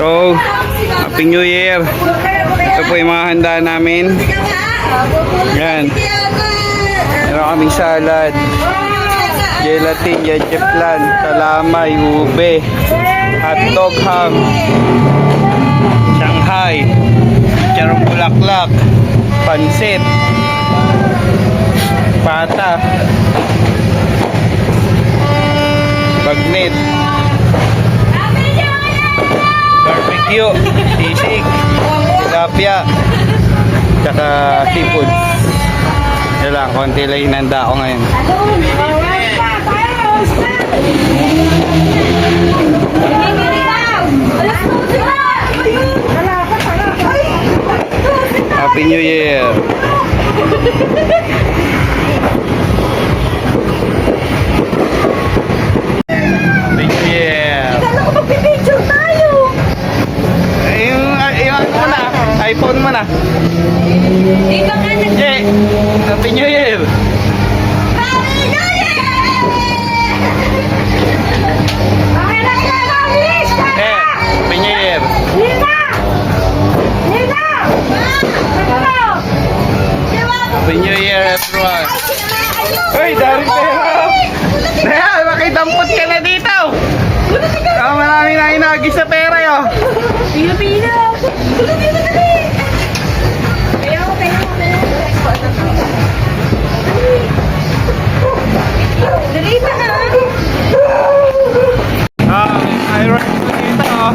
So, Happy New Year. Ito po yung mga handa namin. Yan. Meron kaming salad, gelatin, yecheplan, kalamay, ube, hotdog, ham, Shanghai, charong bulaklak, pansit, pata, bagnet, barbecue, sisig, tilapia, tsaka seafood. Yan lang, konti lang inanda ko ngayon. Happy New Year! Happy New Year! Kala ko magpipicture tayo. Yung ano mo na, iPhone mo na. Ikaw nga nag- Yeah! Happy New Year! Happy New Year! Okay lang yan, Mamilis! Eh, Happy New Year! Lina! Lina! Happy New Year, everyone! Uy, dami pera! Naya, makidampot ka na dito! Marami na inagis sa pera yun! Pino-pino! Pino-pino ka din! Kaya ko. Dali na! I ride ko dito, oh.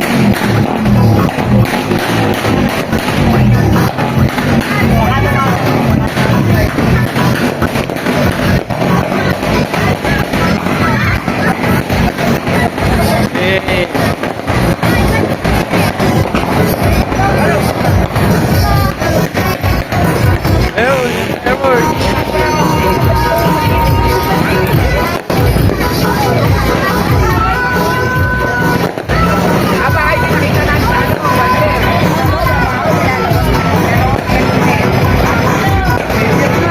Hey.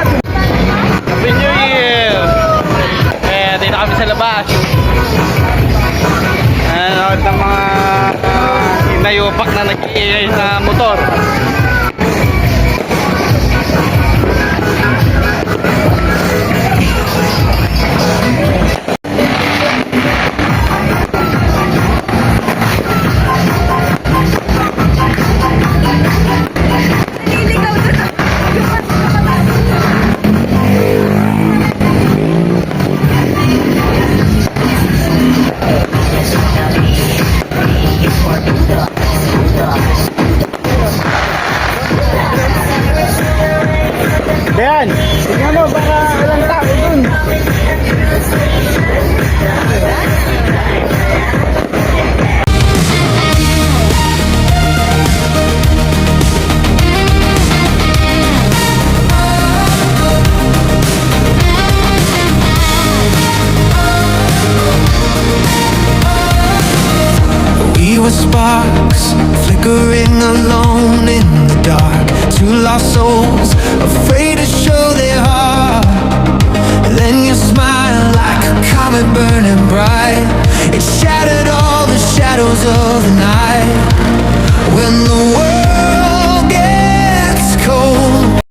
Happy New Year! Eh, dito kami sa labas. Nanonood ng mga inayupak na nag-iingay sa motor. Nililigaw doon. Ayan, tignan mo, baka walang tao dun. We were sparks, flickering alone in the dark. Two lost souls, afraid to show their